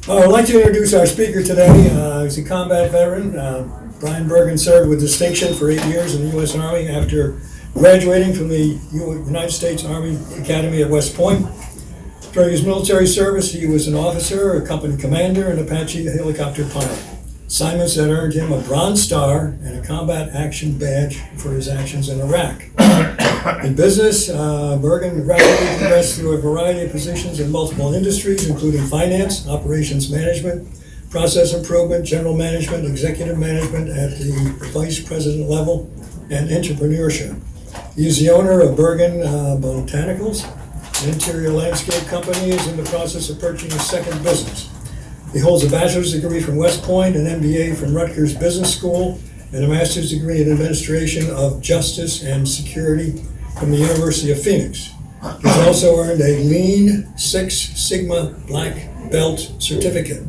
I'd like to introduce our speaker today. He's a combat veteran. Brian Bergen served with distinction for 8 years in the U.S. Army after graduating from the United States Army Academy at West Point. During his military service, he was an officer, a company commander, and Apache helicopter pilot. Assignments that earned him a Bronze Star and a Combat Action Badge for his actions in Iraq. In business, Bergen rapidly progressed through a variety of positions in multiple industries, including finance, operations management, process improvement, general management, executive management at the vice president level, and entrepreneurship. He is the owner of Bergen Botanicals, an interior landscape company. He is in the process of purchasing a second business. He holds a bachelor's degree from West Point, an MBA from Rutgers Business School, and a master's degree in administration of justice and security from the University of Phoenix. He's also earned a Lean Six Sigma Black Belt certificate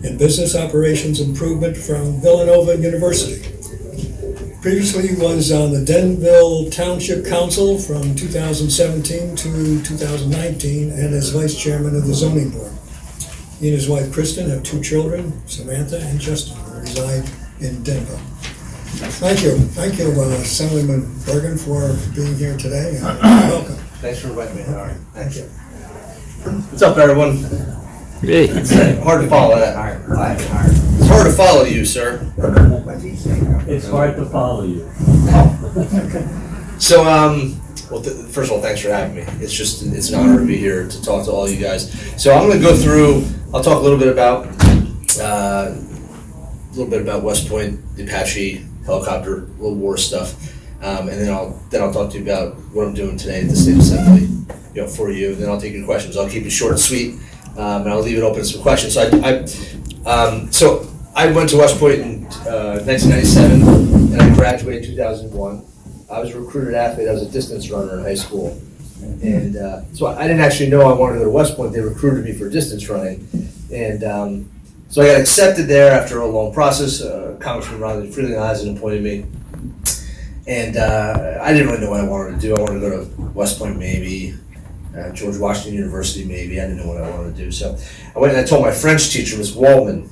in business operations improvement from Villanova University. Previously, he was on the Denville Township Council from 2017 to 2019 and as vice chairman of the zoning board. He and his wife Kristen have 2 children, Samantha and Justin, who reside in Denver. Thank you, Assemblyman Bergen, for being here today. Welcome. Thanks for inviting me. All right. Thank you. What's up, everyone? Hey. It's hard to follow that. It's hard to follow you, sir. It's hard to follow you. So, well, first of all, thanks for having me. It's an honor to be here to talk to all you guys. So I'm going to go through. I'll talk a little bit about West Point, the Apache helicopter, little war stuff, and then I'll talk to you about what I'm doing today at the State Assembly, for you. And then I'll take your questions. I'll keep it short and sweet, and I'll leave it open to some questions. So I went to West Point in 1997, and I graduated in 2001. I was a recruited athlete. I was a distance runner in high school. And so I didn't actually know I wanted to go to West Point. They recruited me for distance running. And so I got accepted there after a long process. Congressman Ron Freeling Eisen appointed me. And I didn't really know what I wanted to do. I wanted to go to West Point maybe, George Washington University maybe. I didn't know what I wanted to do. So I went and I told my French teacher, Ms. Waldman,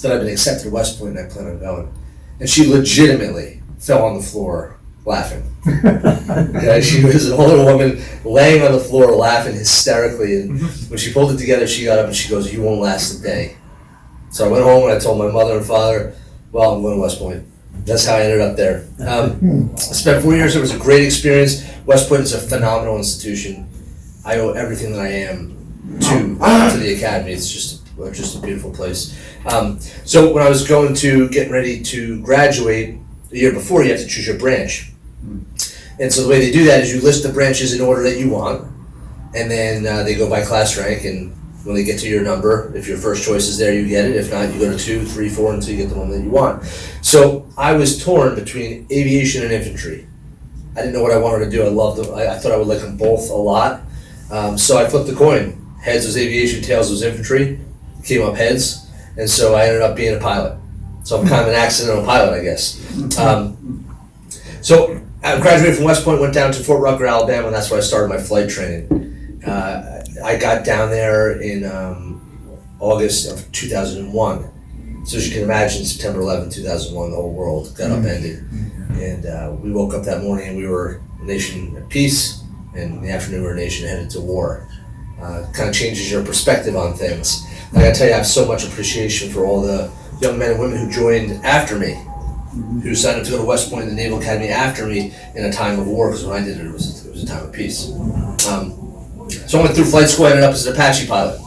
that I'd been accepted at West Point and I planned on going. And she legitimately fell on the floor laughing. Yeah, she was an older woman laying on the floor laughing hysterically, and when she pulled it together, she got up and she goes, "You won't last a day." So I went home and I told my mother and father, "Well, I'm going to West Point." That's how I ended up there. I spent 4 years. It was a great experience. West Point is a phenomenal institution. I owe everything that I am to the academy. It's just a beautiful place. So when I was getting ready to graduate, the year before, you have to choose your branch. And so the way they do that is you list the branches in order that you want, and then they go by class rank, and when they get to your number, if your first choice is there, you get it. If not, you go to 2, 3, 4 until you get the one that you want. So I was torn between aviation and infantry. I didn't know what I wanted to do. I loved them. I thought I would like them both a lot. So I flipped the coin. Heads was aviation, tails was infantry. Came up heads, and so I ended up being a pilot. So I'm kind of an accidental pilot, I guess. So I graduated from West Point, went down to Fort Rucker, Alabama, and that's where I started my flight training. I got down there in August of 2001. So as you can imagine, September 11, 2001, the whole world got upended. And we woke up that morning and we were a nation at peace, and in the afternoon we were a nation headed to war. Kind of changes your perspective on things. I gotta tell you, I have so much appreciation for all the young men and women who joined after me, who signed up to go to West Point and the Naval Academy after me in a time of war, because when I did it, it was a time of peace. So I went through flight school, I ended up as an Apache pilot.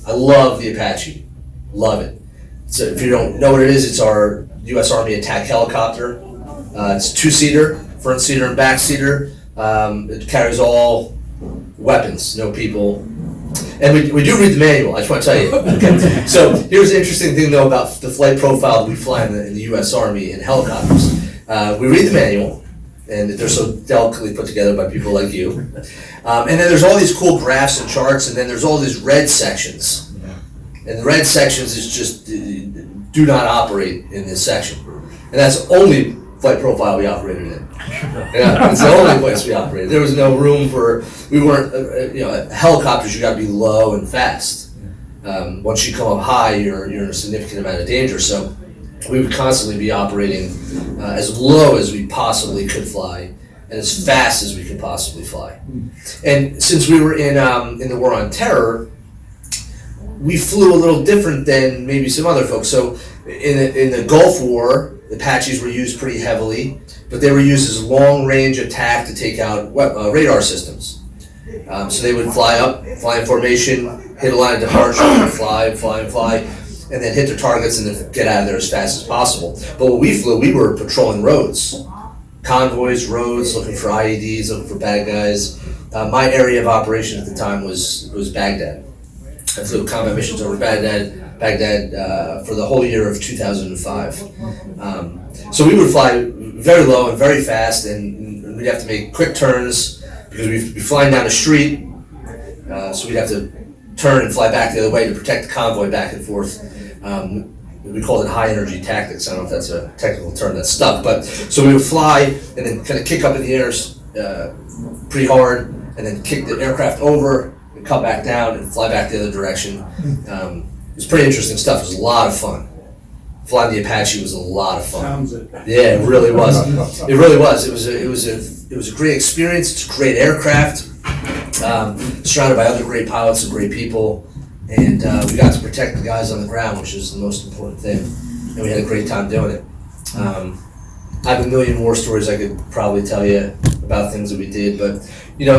I love the Apache, love it. So if you don't know what it is, it's our U.S. Army attack helicopter. It's 2-seater, front seater and back seater. It carries all weapons, no people. And we do read the manual, I just want to tell you. Okay. So here's the interesting thing though about the flight profile that we fly in the U.S. Army in helicopters. We read the manual, and they're so delicately put together by people like you. And then there's all these cool graphs and charts, and then there's all these red sections. And the red sections is just, do not operate in this section. And that's the only flight profile we operated in. Yeah, it's the only place we operated. There was no room for, we weren't, helicopters, you gotta be low and fast. Once you come up high, you're in a significant amount of danger. So we would constantly be operating as low as we possibly could fly and as fast as we could possibly fly. And since we were in the war on terror, we flew a little different than maybe some other folks. So in the Gulf War, the Apaches were used pretty heavily, but they were used as long-range attack to take out radar systems. So they would fly up, fly in formation, hit a line of departure, fly, and then hit their targets and then get out of there as fast as possible. But when we flew, we were patrolling roads, convoys, roads, looking for IEDs, looking for bad guys. My area of operation at the time was Baghdad. I flew combat missions over Baghdad for the whole year of 2005. So we would fly very low and very fast, and we'd have to make quick turns because we'd be flying down the street. So we'd have to turn and fly back the other way to protect the convoy back and forth. We called it high energy tactics. I don't know if that's a technical term that stuck, but so we would fly and then kind of kick up in the air pretty hard, and then kick the aircraft over and come back down and fly back the other direction. It was pretty interesting stuff. It was a lot of fun. Flying the Apache was a lot of fun. Sounds it. Yeah, it really was. It really was. It was a great experience. It's a great aircraft. Surrounded by other great pilots and great people, and we got to protect the guys on the ground, which is the most important thing. And we had a great time doing it. I have a million war stories I could probably tell you about things that we did, but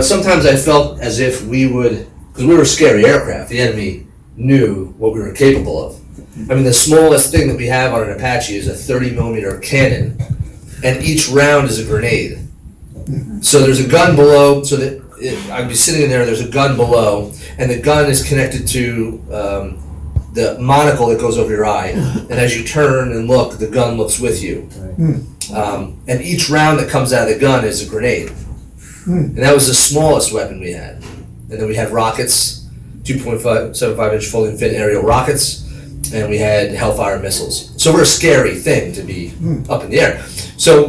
sometimes I felt as if we would, because we were a scary aircraft. The enemy knew what we were capable of. I mean, the smallest thing that we have on an Apache is a 30-millimeter cannon, and each round is a grenade. So there's a gun below, so that I'd be sitting in there, there's a gun below, and the gun is connected to the monocle that goes over your eye, and as you turn and look, the gun looks with you. And each round that comes out of the gun is a grenade. And that was the smallest weapon we had. And then we had rockets, 2.75-inch fully fit aerial rockets, and we had Hellfire missiles. So we're a scary thing to be up in the air. So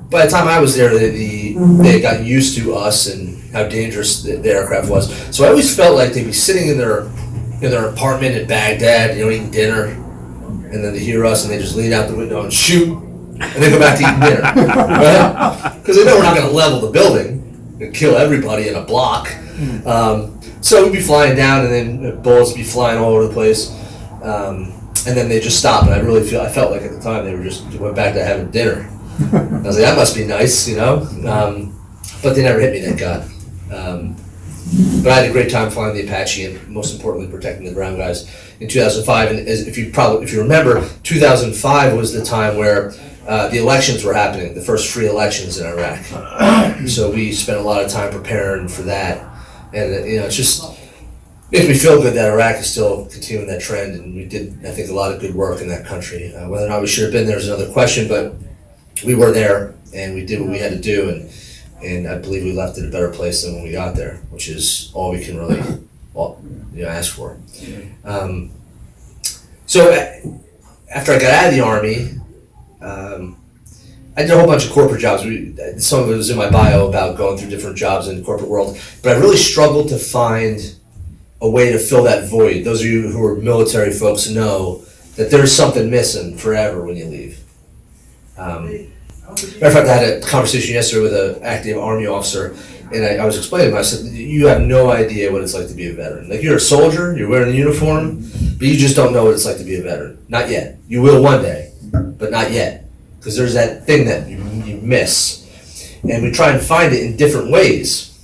by the time I was there, they had gotten used to us and how dangerous the aircraft was. So I always felt like they'd be sitting in their apartment in Baghdad, eating dinner, and then they hear us and they just lean out the window and shoot, and then go back to eating dinner, right? Because they know we're not going to level the building and kill everybody in a block. So we'd be flying down, and then bullets would be flying all over the place, and then they just stopped. And I felt like at the time they went back to having dinner. I was like, that must be nice, but they never hit me, thank God. But I had a great time flying the Apache, and most importantly, protecting the ground guys in 2005. And if you remember, 2005 was the time where the elections were happening, the first free elections in Iraq. So we spent a lot of time preparing for that, and it's just makes me feel good that Iraq is still continuing that trend, and we did, I think, a lot of good work in that country. Whether or not we should have been there is another question, but we were there, and we did what we had to do, and I believe we left it a better place than when we got there, which is all we can really ask for. So after I got out of the Army, I did a whole bunch of corporate jobs. Some of it was in my bio about going through different jobs in the corporate world, but I really struggled to find a way to fill that void. Those of you who are military folks know that there's something missing forever when you leave. Matter of fact, I had a conversation yesterday with an active Army officer, and I was explaining to him, I said, you have no idea what it's like to be a veteran. Like, you're a soldier, you're wearing a uniform, but you just don't know what it's like to be a veteran. Not yet. You will one day, but not yet. Because there's that thing that you miss. And we try and find it in different ways.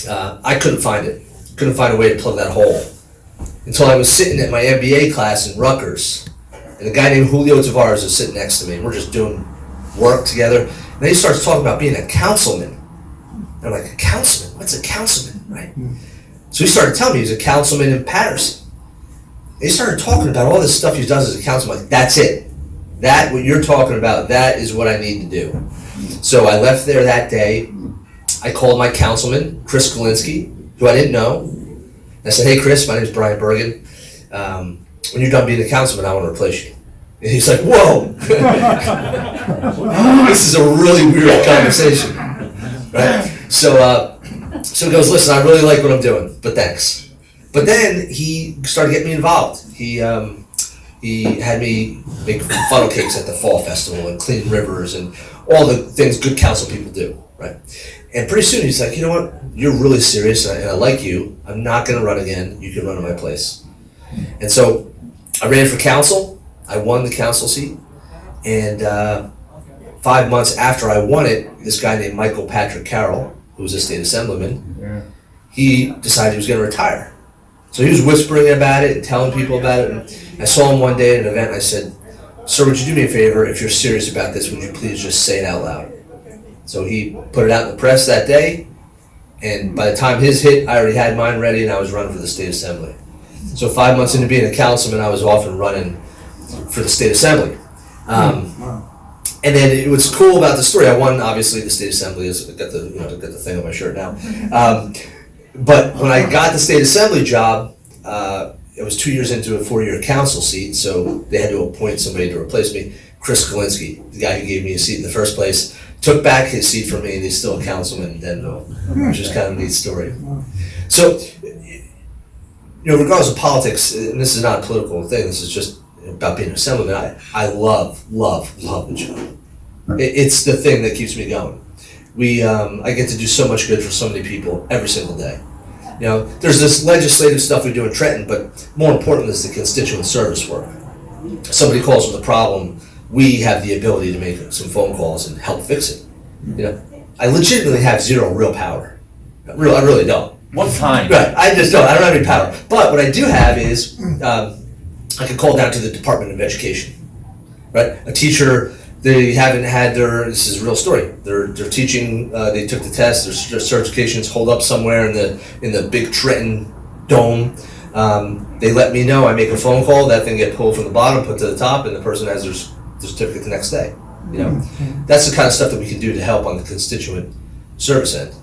I couldn't find it. Couldn't find a way to plug that hole. Until I was sitting at my MBA class in Rutgers, and a guy named Julio Tavares was sitting next to me, and we're just doing work together. And then he starts talking about being a councilman. And I'm like, a councilman? What's a councilman, right? So he started telling me he's a councilman in Patterson. And he started talking about all this stuff he does as a councilman. I'm like, that's it. That, what you're talking about, that is what I need to do. So I left there that day. I called my councilman, Chris Kalinsky, who I didn't know. I said, hey, Chris, my name is Brian Bergen. When you're done being a councilman, I want to replace you. And he's like, whoa. This is a really weird conversation, right? So he goes, listen, I really like what I'm doing, but thanks. But then he started getting me involved. He had me make funnel cakes at the fall festival and clean rivers and all the things good council people do, right? And pretty soon he's like, you know what, you're really serious and I like you. I'm not gonna run again, you can run in my place. And so I ran for council, I won the council seat, and 5 months after I won it, this guy named Michael Patrick Carroll, who was a state assemblyman, he decided he was gonna retire. So he was whispering about it and telling people about it. And I saw him one day at an event and I said, sir, would you do me a favor? If you're serious about this, would you please just say it out loud? So he put it out in the press that day. And by the time his hit, I already had mine ready and I was running for the state assembly. So 5 months into being a councilman, I was off and running for the state assembly. And then what's cool about the story, I won obviously the state assembly. I got the thing on my shirt now. But when I got the state assembly job, it was 2 years into a 4-year council seat, so they had to appoint somebody to replace me. Chris Kalinsky, the guy who gave me a seat in the first place, took back his seat from me, and he's still a councilman in Denville, which is kind of a neat story. So, regardless of politics, and this is not a political thing, this is just about being an assemblyman, I love the job. It's the thing that keeps me going. I get to do so much good for so many people every single day. There's this legislative stuff we do in Trenton, but more important is the constituent service work. Somebody calls with a problem, we have the ability to make some phone calls and help fix it. I legitimately have zero real power. I really don't. One time. Right, I just don't. I don't have any power. But what I do have is I can call down to the Department of Education. Right, a teacher. They haven't had this is a real story. They're teaching, they took the test, their certifications hold up somewhere in the big Trenton dome. They let me know, I make a phone call, that thing get pulled from the bottom, put to the top, and the person has their certificate the next day. That's the kind of stuff that we can do to help on the constituent service end.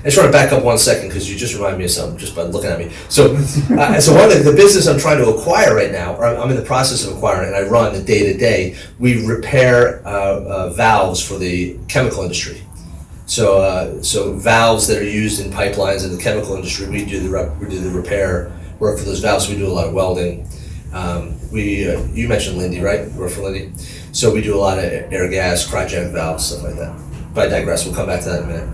I just want to back up 1 second because you just reminded me of something just by looking at me. So one of the business I'm trying to acquire right now, or I'm in the process of acquiring, and I run the day-to-day, we repair valves for the chemical industry. So valves that are used in pipelines in the chemical industry, we do the repair work for those valves. We do a lot of welding. You mentioned Lindy, right? Work for Lindy. So we do a lot of air gas, cryogenic valves, stuff like that. But I digress. We'll come back to that in a minute.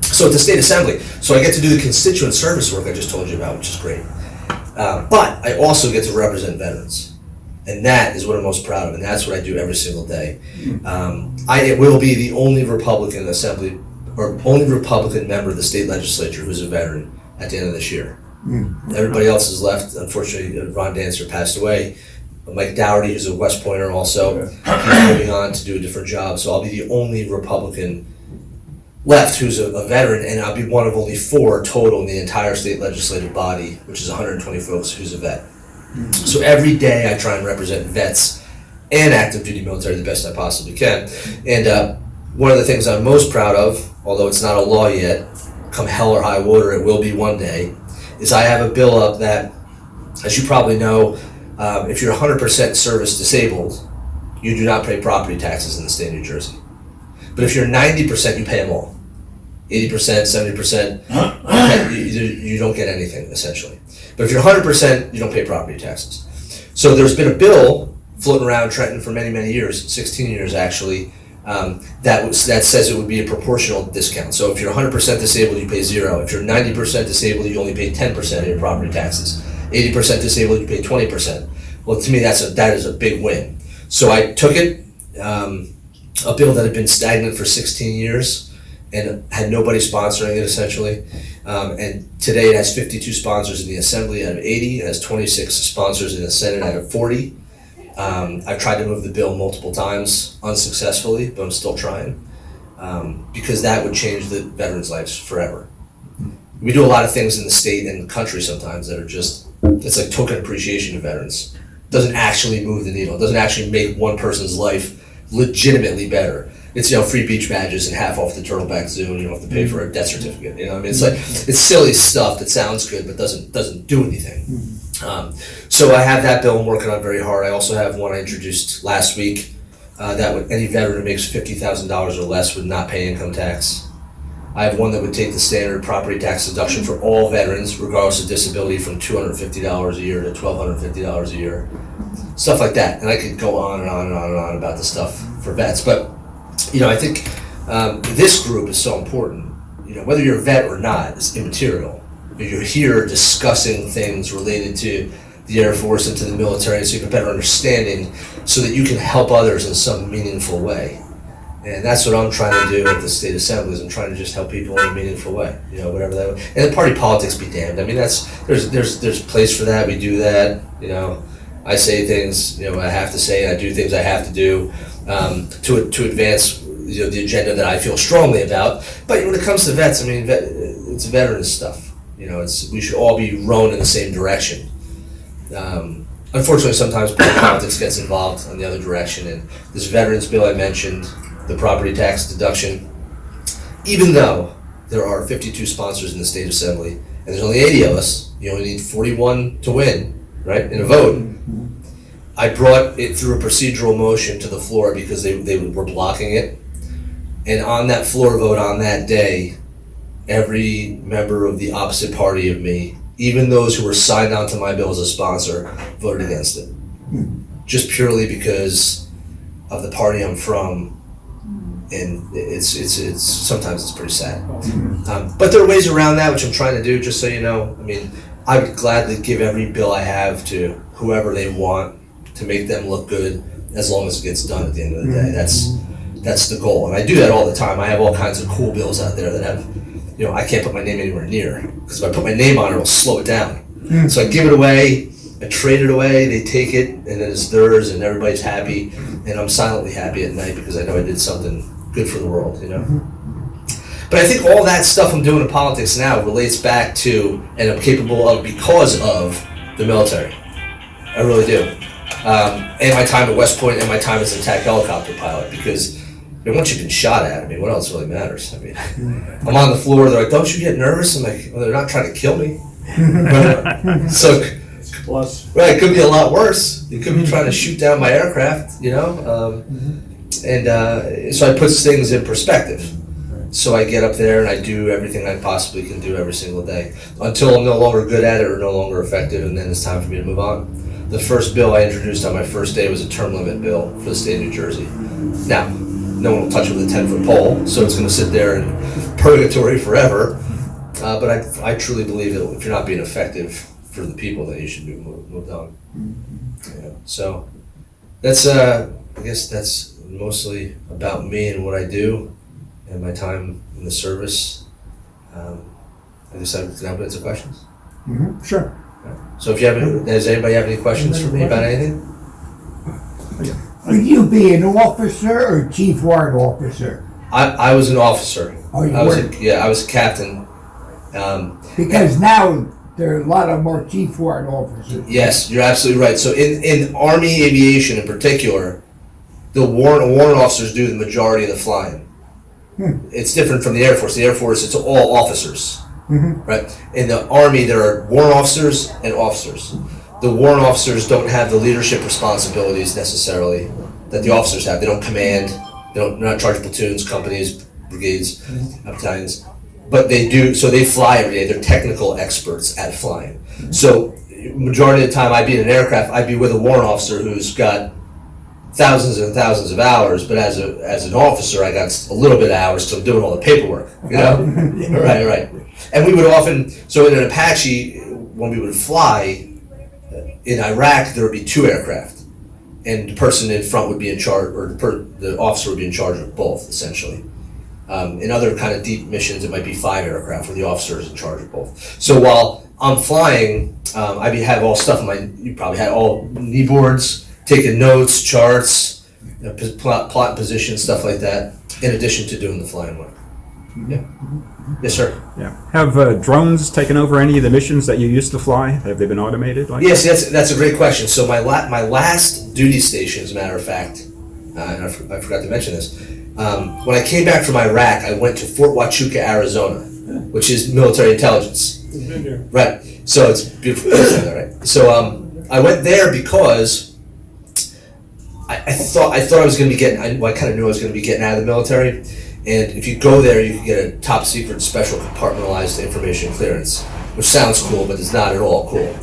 So at the state assembly, so I get to do the constituent service work I just told you about, which is great. But I also get to represent veterans. And that is what I'm most proud of, and that's what I do every single day. I will be the only Republican member of the state legislature who's a veteran at the end of this year. Everybody else has left. Unfortunately, Ron Dancer passed away. Mike Dougherty, who's a West Pointer also, he's moving on to do a different job. So I'll be the only Republican left who's a veteran, and I'll be one of only 4 total in the entire state legislative body, which is 120 folks, who's a vet. So every day I try and represent vets and active duty military the best I possibly can. And one of the things I'm most proud of, although it's not a law yet, come hell or high water, it will be one day, is I have a bill up that, as you probably know, if you're 100% service disabled, you do not pay property taxes in the state of New Jersey. But if you're 90%, you pay them all. 80%, 70%, you don't get anything, essentially. But if you're 100%, you don't pay property taxes. So there's been a bill floating around Trenton for many, many years, 16 years actually, that says it would be a proportional discount. So if you're 100% disabled, you pay 0. If you're 90% disabled, you only pay 10% of your property taxes. 80% disabled, you pay 20%. Well, to me, that is a big win. So I took it, a bill that had been stagnant for 16 years and had nobody sponsoring it, essentially. And today it has 52 sponsors in the Assembly out of 80. It has 26 sponsors in the Senate out of 40. I've tried to move the bill multiple times, unsuccessfully, but I'm still trying, because that would change the veterans' lives forever. We do a lot of things in the state and the country sometimes that are just, it's like token appreciation to veterans. It doesn't actually move the needle. It doesn't actually make one person's life legitimately better. It's, free beach badges and half off the Turtleback Zoo, and you don't have to pay for a death certificate. It's like, it's silly stuff that sounds good but doesn't do anything. So I have that bill I'm working on very hard. I also have one I introduced last week that would, any veteran who makes $50,000 or less would not pay income tax. I have one that would take the standard property tax deduction for all veterans, regardless of disability, from $250 a year to $1,250 a year. Stuff like that. And I could go on and on and on and on about the stuff for vets. But, I think this group is so important. Whether you're a vet or not is immaterial. You're here discussing things related to the Air Force and to the military, so you have a better understanding so that you can help others in some meaningful way. And that's what I'm trying to do at the state assemblies. I'm trying to just help people in a meaningful way, whatever that. And the party politics be damned. I mean, there's place for that. We do that. I say things, I have to say, and I do things I have to do to advance, the agenda that I feel strongly about. But when it comes to vets, I mean, it's veteran stuff. We should all be rowing in the same direction. Unfortunately, sometimes politics gets involved on the other direction. And this veterans bill I mentioned, the property tax deduction, even though there are 52 sponsors in the state assembly and there's only 80 of us, you only need 41 to win, right, in a vote. I brought it through a procedural motion to the floor because they were blocking it. And on that floor vote on that day, every member of the opposite party of me, even those who were signed onto my bill as a sponsor, voted against it. Just purely because of the party I'm from. And it's sometimes it's pretty sad. But there are ways around that, which I'm trying to do, just so you know. I mean, I would gladly give every bill I have to whoever they want to make them look good, as long as it gets done at the end of the day. That's the goal. And I do that all the time. I have all kinds of cool bills out there that have, I can't put my name anywhere near, because if I put my name on it, it'll slow it down. So I give it away, I trade it away, they take it, and then it's theirs, and everybody's happy, and I'm silently happy at night because I know I did something good for the world, But I think all that stuff I'm doing in politics now relates back to, and I'm capable of because of, the military. I really do. And my time at West Point and my time as an attack helicopter pilot, because once you've been shot at, what else really matters? I'm on the floor, they're like, don't you get nervous? I'm like, well, they're not trying to kill me. So, right, it could be a lot worse. It could be trying to shoot down my aircraft, And so I put things in perspective. So I get up there and I do everything I possibly can do every single day until I'm no longer good at it or no longer effective, and then it's time for me to move on. The first bill I introduced on my first day was a term limit bill for the state of New Jersey. Now, no one will touch it with a 10-foot pole, so it's going to sit there in purgatory forever. But I truly believe that if you're not being effective for the people, then you should be moved on. So that's I guess that's mostly about me and what I do and my time in the service. I guess I can answer questions. Sure. So if you have, does anybody have any questions for me about anything? Would you be an officer or chief warrant officer? I was an officer. Oh, you I was were? I was a captain. Because now there are a lot of more chief warrant officers. Yes, you're absolutely right. So in Army aviation in particular, the warrant officers do the majority of the flying. It's different from the Air Force. The Air Force, it's all officers, right? In the Army, there are warrant officers and officers. The warrant officers don't have the leadership responsibilities necessarily that the officers have. They don't command. They're not in charge of platoons, companies, brigades, battalions. But they do, so they fly every day. They're technical experts at flying. So majority of the time I'd be in an aircraft, I'd be with a warrant officer who's got thousands and thousands of hours, but as an officer, I got a little bit of hours because I'm doing all the paperwork, Right. And we would often, so in an Apache, when we would fly, in Iraq, there would be 2 aircraft. And the person in front would be in charge, or the officer would be in charge of both, essentially. In other kind of deep missions, it might be 5 aircraft where the officer is in charge of both. So while I'm flying, I have all stuff you probably had all knee boards, taking notes, charts, plot position, stuff like that, in addition to doing the flying work. Yeah. Yes, sir. Yeah. Have drones taken over any of the missions that you used to fly? Have they been automated? Yes, that's a great question. So my last duty station, as a matter of fact, and I forgot to mention this, when I came back from Iraq, I went to Fort Huachuca, Arizona, which is military intelligence. Right. So it's beautiful place there, right? So I went there because I thought I was going to be getting. I kind of knew I was going to be getting out of the military, And if you go there, you can get a top secret special compartmentalized information clearance, which sounds cool, but it's not at all cool.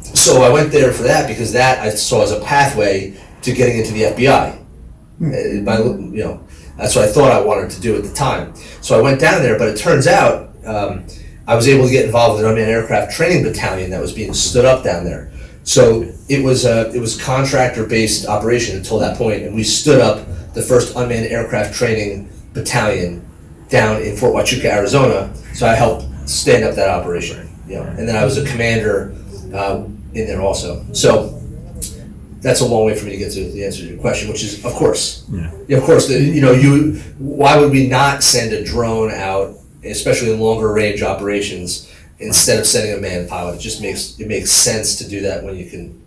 So I went there for that because that I saw as a pathway to getting into the FBI. That's what I thought I wanted to do at the time. So I went down there, but it turns out I was able to get involved with an unmanned aircraft training battalion that was being stood up down there. So it was contractor-based operation until that point, and we stood up the first unmanned aircraft training battalion down in Fort Huachuca, Arizona. So I helped stand up that operation, and then I was a commander in there also. So that's a long way for me to get to the answer to your question, which is, of course. Yeah, of course. Why would we not send a drone out, especially in longer range operations, instead of sending a manned pilot? It makes sense to do that when you can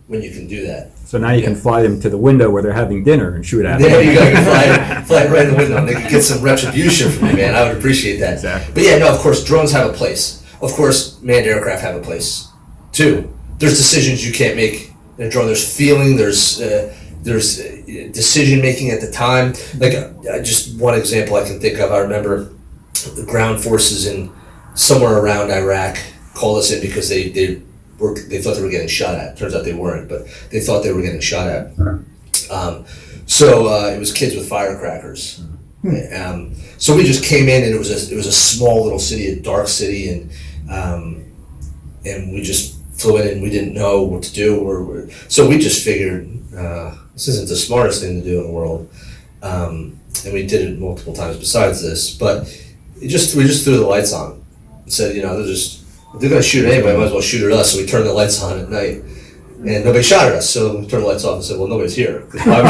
do that. So now you can fly them to the window where they're having dinner and shoot at them. There you go. You can fly right in the window, and they can get some retribution from me, man. I would appreciate that. Exactly. But yeah, no, of course, drones have a place. Of course, manned aircraft have a place too. There's decisions you can't make in a drone. There's feeling. There's decision making at the time. Like just one example I can think of. I remember the ground forces in somewhere around Iraq called us in because they thought they were getting shot at. Turns out they weren't, but they thought they were getting shot at. So it was kids with firecrackers. So we just came in, and it was a small little city, a dark city, and we just flew in, and we didn't know what to do. So we just figured this isn't the smartest thing to do in the world, and we did it multiple times besides this. But we just threw the lights on and said, if they're going to shoot at anybody, might as well shoot at us. So we turned the lights on at night, and nobody shot at us. So we turned the lights off and said, well, nobody's here. Why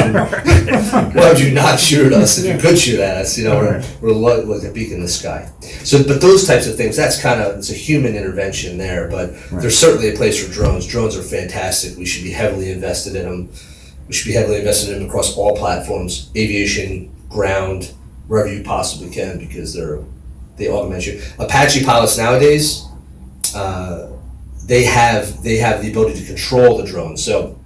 would you not shoot at us if you could shoot at us? We're like a beacon in the sky. So, but those types of things, it's a human intervention there. But there's certainly a place for drones. Drones are fantastic. We should be heavily invested in them. We should be heavily invested in them across all platforms, aviation, ground, wherever you possibly can, because they augment you. Apache pilots nowadays, they have the ability to control the drone. So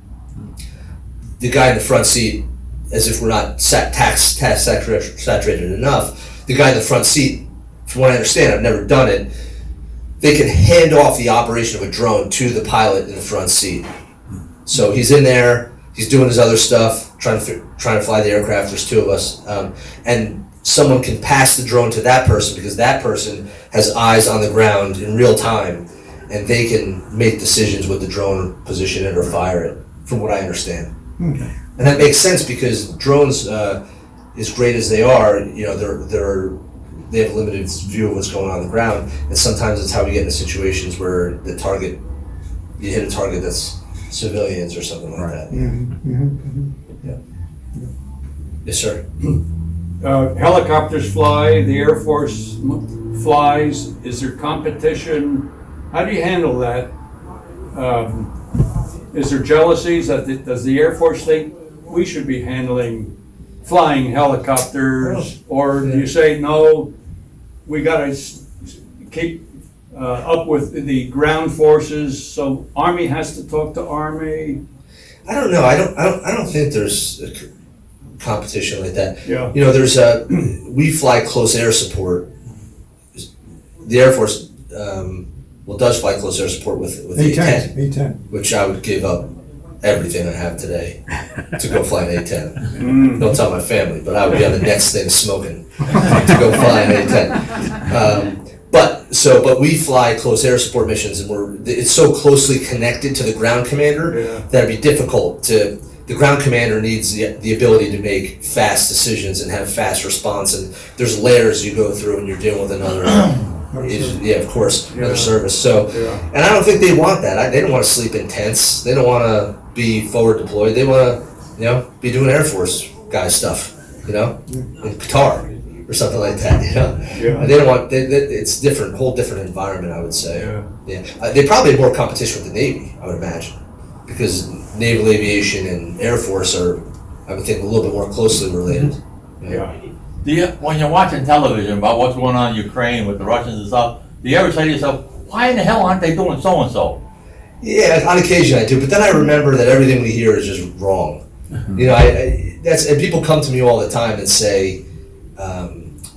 the guy in the front seat, as if we're not tax saturated enough, the guy in the front seat, from what I understand, I've never done it, they can hand off the operation of a drone to the pilot in the front seat. So he's in there, he's doing his other stuff, trying to fly the aircraft. There's two of us, and someone can pass the drone to that person because that person has eyes on the ground in real time, and they can make decisions with the drone, position it or fire it, from what I understand. Okay. And that makes sense because drones, as great as they are, they have a limited view of what's going on the ground, and sometimes it's how we get into situations where you hit a target that's civilians or something like that. Yeah. Yes, sir. Helicopters fly, the Air Force flies. Is there competition? How do you handle that? Is there jealousies? Does the Air Force think we should be flying helicopters? Or do you say, no, we got to keep up with the ground forces, so Army has to talk to Army? I don't know. I don't think there's competition like that. Yeah. There's we fly close air support. The Air Force does fly close air support with the A-10, A-10. which I would give up everything I have today to go fly an A-10. Don't tell my family, but I would be on the next thing smoking to go fly an A-10. But we fly close air support missions, and it's so closely connected to the ground commander that it'd be difficult to. The ground commander needs the ability to make fast decisions and have fast response, and there's layers you go through, and you're dealing with another service. So, and I don't think they want that. They don't want to sleep in tents. They don't want to be forward deployed. They want to, be doing Air Force guy stuff, in Qatar or something like that. They don't want. It's different, whole different environment. I would say. They probably have more competition with the Navy, I would imagine, because naval aviation and Air Force are, I would think, a little bit more closely related. When you're watching television about what's going on in Ukraine with the Russians and stuff, do you ever say to yourself, why in the hell aren't they doing so and so? Yeah, on occasion I do, but then I remember that everything we hear is just wrong. And people come to me all the time and say,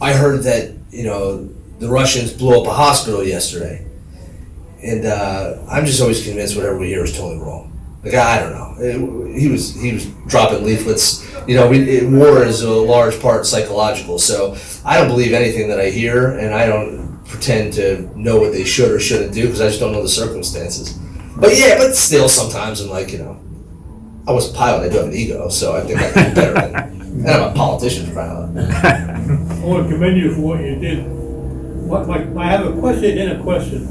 I heard that, the Russians blew up a hospital yesterday. And I'm just always convinced whatever we hear is totally wrong. Like, I don't know. He was dropping leaflets. War is a large part psychological. So I don't believe anything that I hear, and I don't pretend to know what they should or shouldn't do because I just don't know the circumstances. But still sometimes I'm like, I was a pilot. I do have an ego, so I think I can do better and I'm a politician for crying out loud. I want to commend you for what you did. I have a question and a question.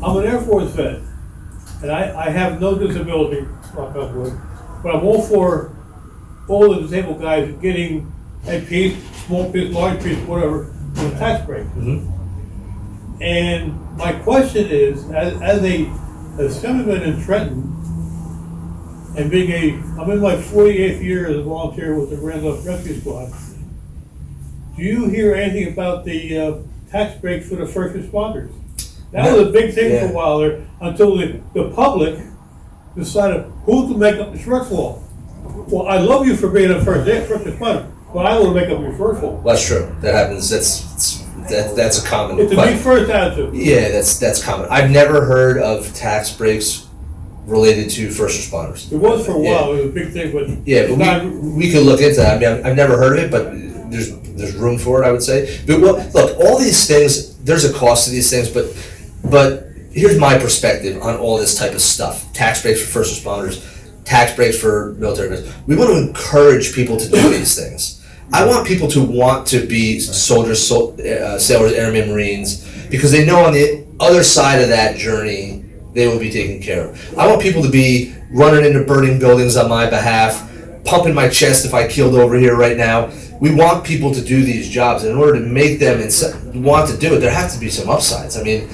I'm an Air Force vet, and I have no disability, knock on wood, but I'm all for all the disabled guys getting a piece, small piece, large piece, whatever, with a tax break. Mm-hmm. And my question is, as a Assemblyman in Trenton, and I'm in my 48th year as a volunteer with the Randolph Rescue Squad. Do you hear anything about the tax breaks for the first responders? That was a big thing for a while there, until the public decided who to make up the shortfall. Well, I love you for being a first responder, but I want to make up your shortfall. Well, that's true. That happens. That's a common. It's a big first attitude. Yeah, that's common. I've never heard of tax breaks related to first responders. It was for a while. It was a big thing, but we could look into that. I mean, I've never heard of it, but there's room for it, I would say. But look, all these things, there's a cost to these things, but here's my perspective on all this type of stuff: tax breaks for first responders, tax breaks for military guys. We want to encourage people to do these things. I want people to want to be soldiers, sailors, airmen, Marines, because they know on the other side of that journey they will be taken care of. I want people to be running into burning buildings on my behalf, pumping my chest if I keeled over here right now. We want people to do these jobs, and in order to make them want to do it, there have to be some upsides. I mean,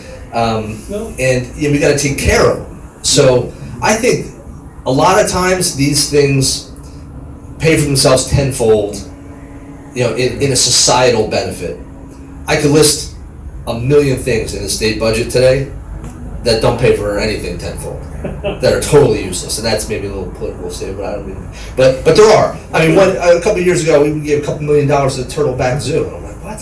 we got to take care of them. So I think a lot of times these things pay for themselves tenfold, in a societal benefit. I could list a million things in the state budget today that don't pay for anything tenfold, that are totally useless, and that's maybe a little political statement. I don't mean, but there are. I mean, a couple of years ago, we gave $2 million to the Turtleback Zoo, and I'm like, what?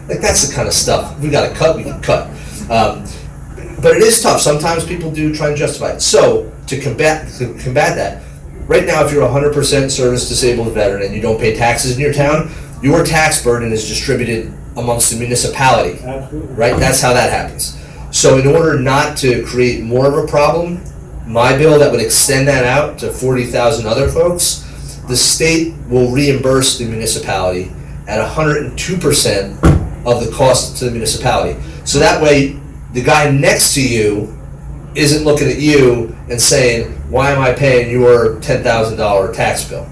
Like, that's the kind of stuff we got to cut. We can cut, but it is tough. Sometimes people do try and justify it. So to combat that, right now, if you're a 100% service disabled veteran and you don't pay taxes in your town, your tax burden is distributed amongst the municipality. Absolutely. Right? That's how that happens. So in order not to create more of a problem, my bill that would extend that out to 40,000 other folks, the state will reimburse the municipality at 102% of the cost to the municipality. So that way, the guy next to you isn't looking at you and saying, why am I paying your $10,000 tax bill?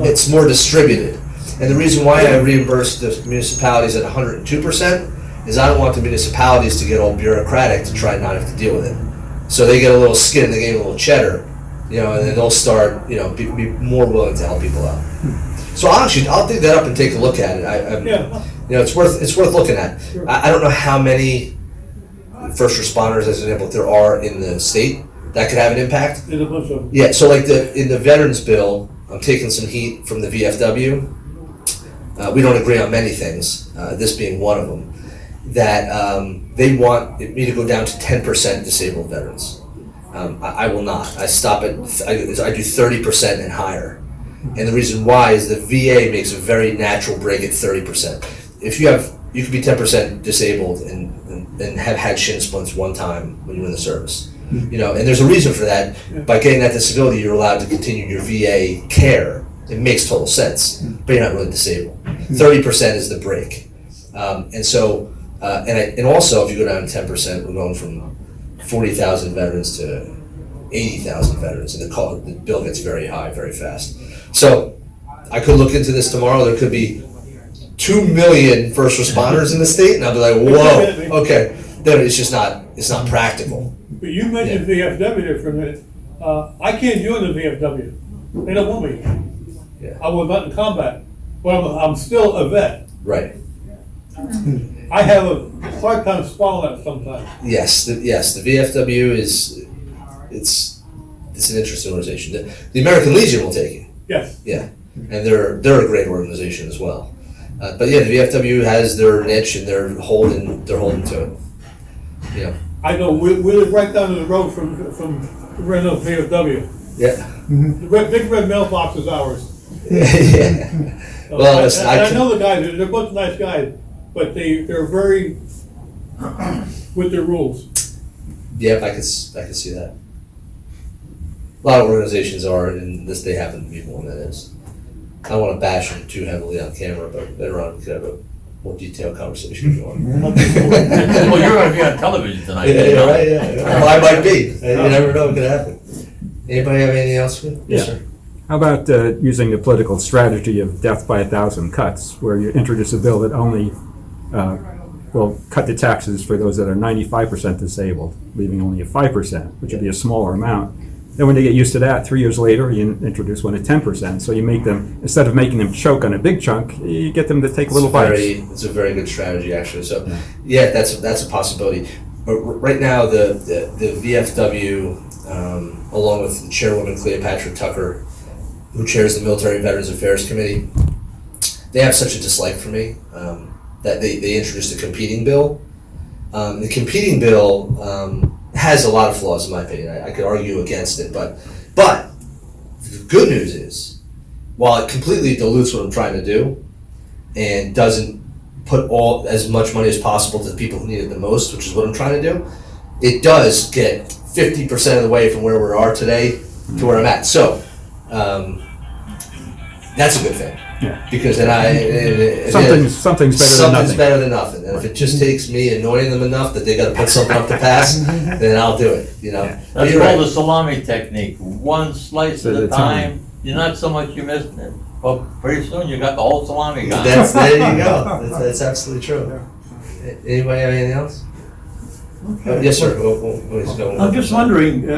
It's more distributed. And the reason why I reimburse the municipalities at 102% is I don't want the municipalities to get all bureaucratic to try not have to deal with it. So they get a little skin in the game, a little cheddar, and then they'll start, be more willing to help people out. So I'll dig that up and take a look at it. It's worth looking at. Sure. I don't know how many first responders, as an example, there are in the state that could have an impact. There's a bunch of them. Yeah, so like in the veterans bill, I'm taking some heat from the VFW. We don't agree on many things, this being one of them, that they want me to go down to 10% disabled veterans. I will not. I stop at, I do 30% and higher. And the reason why is the VA makes a very natural break at 30%. If you could be 10% disabled and have had shin splints one time when you were in the service. And there's a reason for that. By getting that disability, you're allowed to continue your VA care. It makes total sense, but you're not really disabled. 30% is the break. And also, if you go down to 10%, we're going from 40,000 veterans to 80,000 veterans, and the bill gets very high very fast. So I could look into this tomorrow. There could be 2 million first responders in the state, and I'll be like, whoa, okay. Then it's not practical. But you mentioned VFW there for a minute. I can't join the VFW. They don't want me. Yeah. I was not in combat, but I'm still a vet. Right. I have a hard time swallowing that sometimes. Yes, the VFW it's an interesting organization. The American Legion will take it. Yes. Yeah, and they're a great organization as well. But yeah, the VFW has their niche and they're holding to it. Yeah. I know, we live right down the road from Randolph VFW. Yeah. The big red mailbox is ours. Yeah. So Well, listen, I know the guys, they're both nice guys, but they're very with their rules. Yep, I could see that. A lot of organizations are, and this they happen to be one that is. I don't want to bash them too heavily on camera, but later on we could have a more detailed conversation if you want. Well, you're gonna be on television tonight. Yeah, right, yeah. Well, I might be. You never know what could happen. Anybody have anything else? Yes, sir. How about using the political strategy of death by 1,000 cuts, where you introduce a bill that only will cut the taxes for those that are 95% disabled, leaving only a 5%, which would be a smaller amount. Then when they get used to that, 3 years later, you introduce one at 10%. So you make them, instead of making them choke on a big chunk, you get them to take little bites. It's a very good strategy, actually. So, yeah, that's a possibility. But right now, the VFW, along with Chairwoman Cleopatra Tucker, who chairs the Military Veterans Affairs Committee, they have such a dislike for me that they introduced a competing bill. The competing bill has a lot of flaws in my opinion. I could argue against it, but the good news is, while it completely dilutes what I'm trying to do and doesn't put as much money as possible to the people who need it the most, which is what I'm trying to do, it does get 50% of the way from where we are today to where I'm at. So that's a good thing. Yeah. Because then Something's better than nothing. better than nothing. And if it just takes me annoying them enough that they got to put something up to pass, then I'll do it. You know. But That's you're called right. the salami technique. One slice at a time. You're not so much you missing it, but pretty soon you got the whole salami gone. There you go. That's absolutely true. Anybody have anything else? Yes, sir. Please go. I'm just wondering,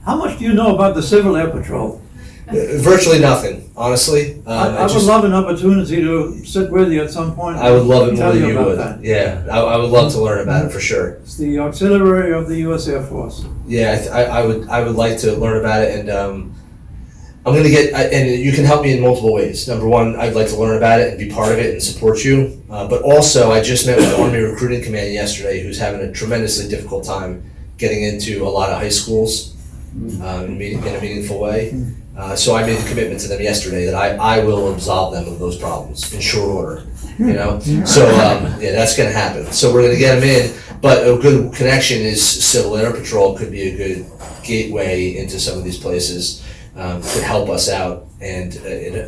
how much do you know about the Civil Air Patrol? Virtually nothing, honestly. I would love an opportunity to sit with you at some point. I would love it and more tell than you about would. that. Yeah, I would love to learn about it for sure. It's the auxiliary of the U.S. Air Force. Yeah, I would like to learn about it, and I'm gonna get. And you can help me in multiple ways. Number one, I'd like to learn about it and be part of it and support you. But also, I just met with the Army Recruiting Command yesterday, who's having a tremendously difficult time getting into a lot of high schools in a meaningful way. So I made a commitment to them yesterday that I will absolve them of those problems in short order. You know, so yeah, that's going to happen. So we're going to get them in, but a good connection is Civil Air Patrol could be a good gateway into some of these places. Could help us out, and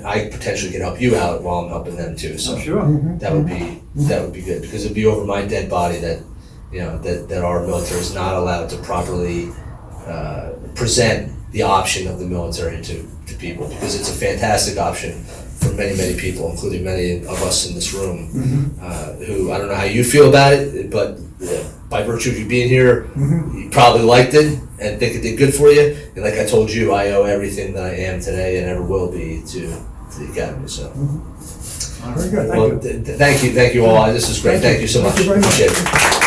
I potentially can help you out while I'm helping them too. So Sure. that would be good, because it'd be over my dead body that that our military is not allowed to properly present the option of the military to people, because it's a fantastic option for many people, including many of us in this room, who, I don't know how you feel about it, but by virtue of you being here, you probably liked it and think it did good for you. And like I told you, I owe everything that I am today and ever will be to the Academy. So, Very good, well, thank you all. This is great. Thank you so much. Thank you very much. Appreciate it.